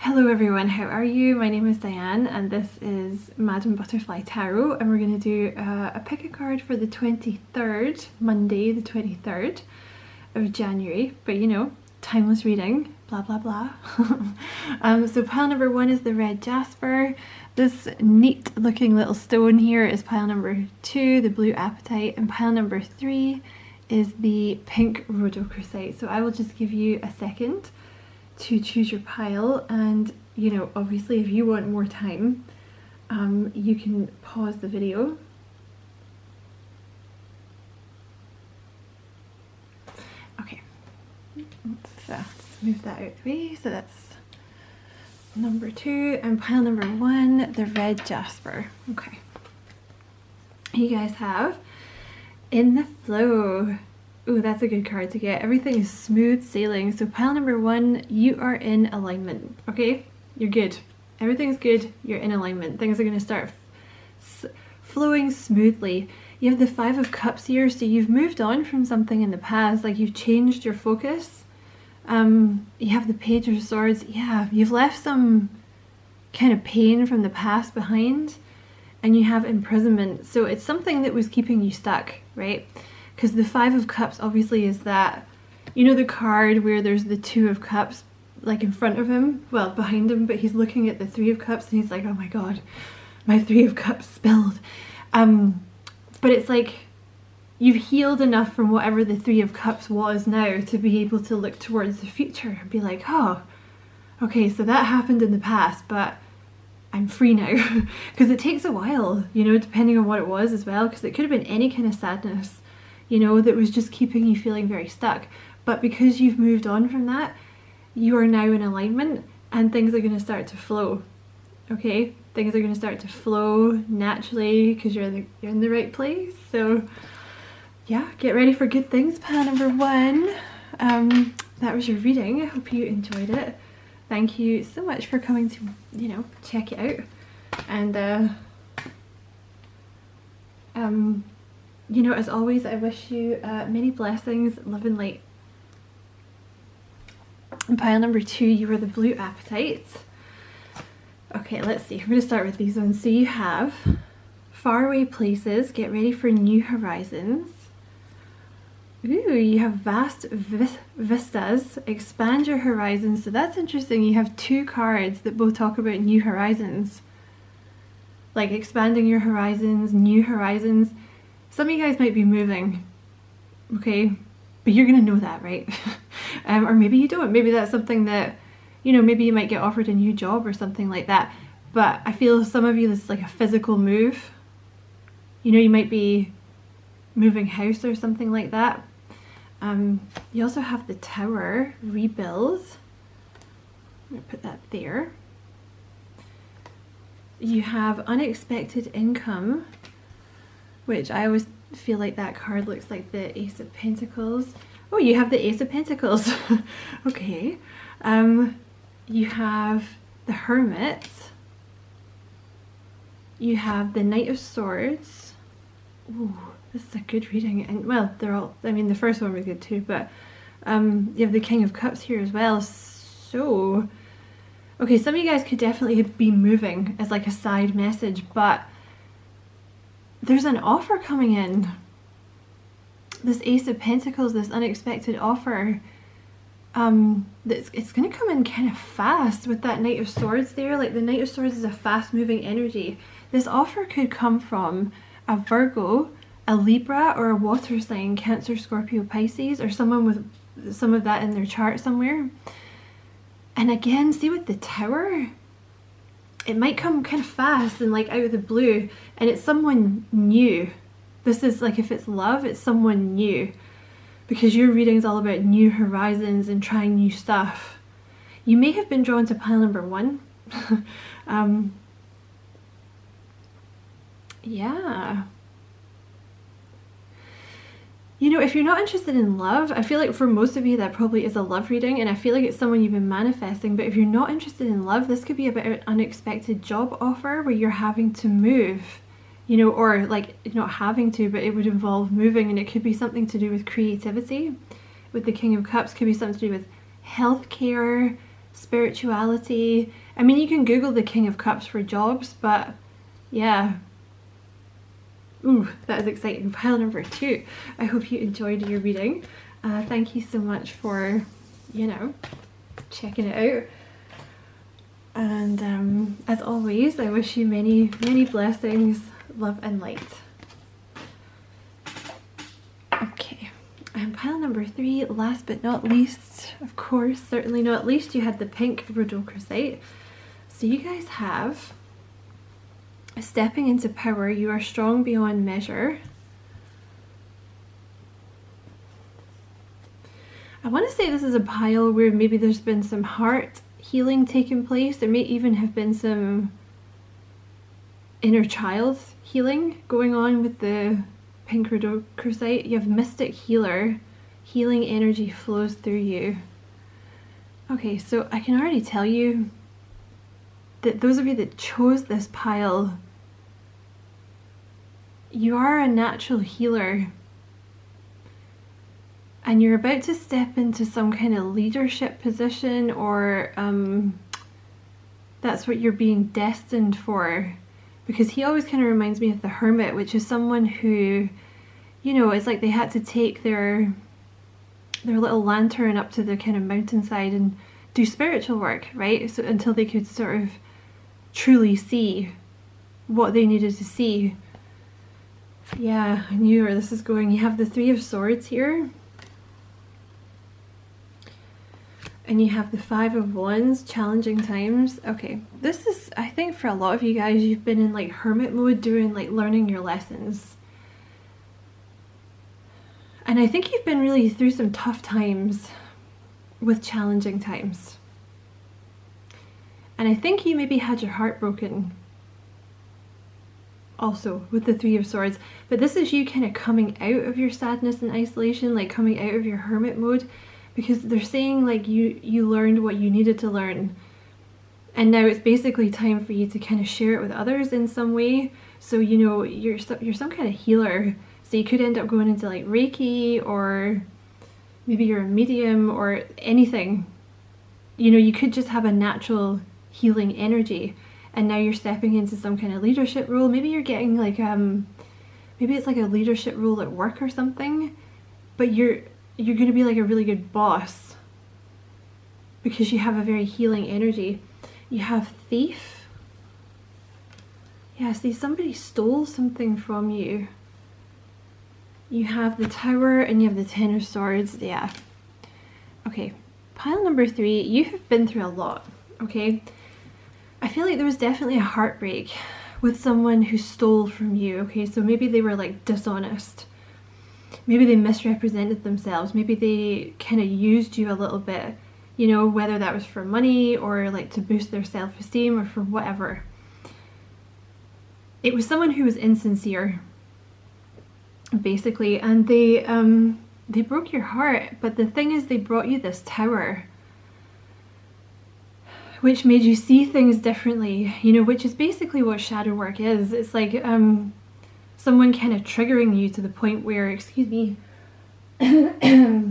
Hello everyone, how are you? My name is Diane and this is Madam Butterfly Tarot, and we're going to do a pick a card for the 23rd, Monday the 23rd of January, but you know, timeless reading, blah blah blah. So pile number 1 is the red Jasper. This neat looking little stone here is pile number 2, the blue apatite, and pile number 3 is the pink rhodochrosite. So I will just give you a second to choose your pile, and you know, obviously if you want more time, you can pause the video. Okay, let's move that out of the way. So that's number 2, and pile number 1, the red Jasper. Okay, you guys have In the Flow. Oh, that's a good card to get. Everything is smooth sailing. So pile number 1, you are in alignment. Okay, you're good. Everything's good. You're in alignment. Things are going to start flowing smoothly. You have the 5 of Cups here, so you've moved on from something in the past, like you've changed your focus. You have the Page of Swords. Yeah, you've left some kind of pain from the past behind, and you have imprisonment. So it's something that was keeping you stuck, right? Because the 5 of Cups obviously is that, you know, the card where there's the 2 of Cups like in front of him, well behind him, but he's looking at the 3 of Cups and he's like, oh my god, my 3 of Cups spilled. But it's like you've healed enough from whatever the 3 of Cups was now to be able to look towards the future and be like, oh, okay, so that happened in the past, but I'm free now. Because it takes a while, you know, depending on what it was as well, because it could have been any kind of sadness, you know, that was just keeping you feeling very stuck. But because you've moved on from that, you are now in alignment and things are going to start to flow. Okay, things are going to start to flow naturally because you're in the right place. So yeah, get ready for good things. Pile number 1. That was your reading. I hope you enjoyed it. Thank you so much for coming to, you know, check it out. And you know, as always, I wish you many blessings, love and light. And pile number 2, you were the blue apatite. Okay, let's see. We're going to start with these ones. So you have faraway places, get ready for new horizons. Ooh, you have vast vistas, expand your horizons. So that's interesting. You have 2 cards that both talk about new horizons. Like expanding your horizons, new horizons. Some of you guys might be moving, okay, but you're gonna know that, right? Or maybe you don't. Maybe that's something that, you know, maybe you might get offered a new job or something like that. But I feel some of you, this is like a physical move. You know, you might be moving house or something like that. You also have the Tower, rebuild. I'm gonna put that there. You have unexpected income, which I always feel like that card looks like the Ace of Pentacles. Oh, you have the Ace of Pentacles. Okay. You have the Hermit. You have the Knight of Swords. Ooh, this is a good reading. And well, they're all, I mean, the first one was good too, but you have the King of Cups here as well. So, okay, some of you guys could definitely be moving as like a side message, but there's an offer coming in. This Ace of Pentacles, this unexpected offer, it's going to come in kind of fast with that Knight of Swords there. Like the Knight of Swords is a fast moving energy. This offer could come from a Virgo, a Libra, or a water sign, Cancer, Scorpio, Pisces, or someone with some of that in their chart somewhere. And again, see with the Tower, it might come kind of fast and like out of the blue, and it's someone new. This is like, if it's love, it's someone new, because your reading is all about new horizons and trying new stuff. You may have been drawn to pile number 1. Yeah. You know, if you're not interested in love, I feel like for most of you that probably is a love reading, and I feel like it's someone you've been manifesting. But if you're not interested in love, this could be about an unexpected job offer where you're having to move, you know, or like not having to, but it would involve moving, and it could be something to do with creativity. With the King of Cups, could be something to do with healthcare, spirituality. I mean, you can Google the King of Cups for jobs, but yeah. Ooh, that is exciting. Pile number 2. I hope you enjoyed your reading. Thank you so much for, you know, checking it out. And as always, I wish you many, many blessings, love and light. Okay, and pile number 3, last but not least, of course, certainly not least, you had the pink rhodochrosite. So you guys have stepping into power, you are strong beyond measure. I want to say this is a pile where maybe there's been some heart healing taking place. There may even have been some inner child healing going on with the pink rhodochrosite. You have mystic healer, healing energy flows through you. Okay, so I can already tell you that those of you that chose this pile, you are a natural healer. And you're about to step into some kind of leadership position, or that's what you're being destined for. Because he always kind of reminds me of the hermit, which is someone who, you know, it's like they had to take their little lantern up to the kind of mountainside and do spiritual work, right? So until they could sort of truly see what they needed to see. Yeah, I knew where this is going. You have the 3 of Swords here. And you have the 5 of Wands, challenging times. Okay, this is, I think for a lot of you guys, you've been in like hermit mode doing like learning your lessons. And I think you've been really through some tough times with challenging times. And I think you maybe had your heart broken also with the 3 of Swords. But this is you kind of coming out of your sadness and isolation, like coming out of your hermit mode. Because they're saying like you learned what you needed to learn, and now it's basically time for you to kind of share it with others in some way. So you know you're some kind of healer, so you could end up going into like Reiki, or maybe you're a medium or anything. You know, you could just have a natural healing energy, and now you're stepping into some kind of leadership role. Maybe you're getting like maybe it's like a leadership role at work or something, but you're going to be like a really good boss because you have a very healing energy. You have Thief. Yeah, see, somebody stole something from you. You have the Tower and you have the 10 of Swords. Yeah. Okay, pile number 3, you have been through a lot, okay? I feel like there was definitely a heartbreak with someone who stole from you, okay? So maybe they were like dishonest. Maybe they misrepresented themselves. Maybe they kind of used you a little bit, you know, whether that was for money or like to boost their self-esteem or for whatever. It was someone who was insincere, basically, and they broke your heart. But the thing is, they brought you this Tower, which made you see things differently, you know, which is basically what shadow work is. It's like someone kind of triggering you to the point where, excuse me, I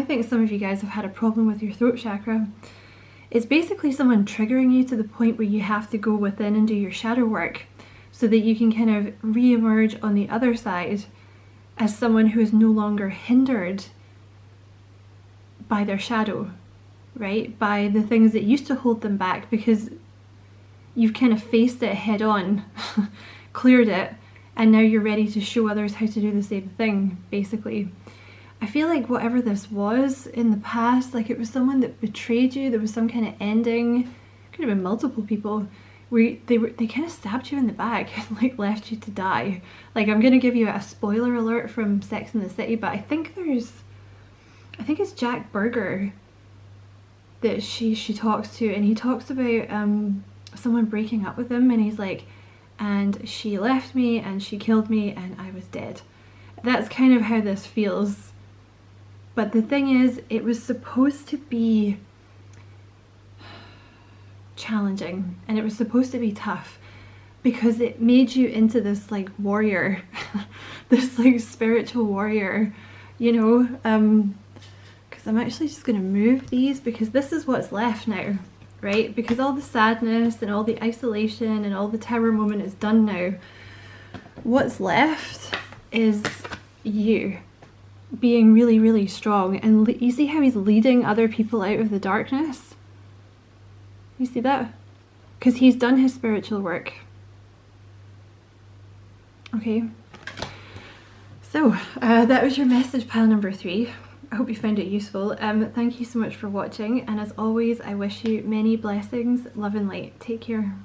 think some of you guys have had a problem with your throat chakra. It's basically someone triggering you to the point where you have to go within and do your shadow work so that you can kind of re-emerge on the other side as someone who is no longer hindered by their shadow, right? By the things that used to hold them back, because you've kind of faced it head on, cleared it, and now you're ready to show others how to do the same thing, basically. I feel like whatever this was in the past, like it was someone that betrayed you, there was some kind of ending, could have been multiple people, where they kind of stabbed you in the back and like left you to die. Like, I'm gonna give you a spoiler alert from Sex and the City, but I think it's Jack Berger that she talks to, and he talks about someone breaking up with him, and he's like, and she left me and she killed me and I was dead. That's kind of how this feels. But the thing is, it was supposed to be challenging and it was supposed to be tough because it made you into this like warrior, this like spiritual warrior, you know, because I'm actually just going to move these because this is what's left now, right? Because all the sadness and all the isolation and all the tower moment is done now. What's left is you being really, really strong. And you see how he's leading other people out of the darkness? You see that? Because he's done his spiritual work. Okay. So that was your message, pile number 3. I hope you found it useful. Thank you so much for watching, and as always I wish you many blessings, love and light. Take care.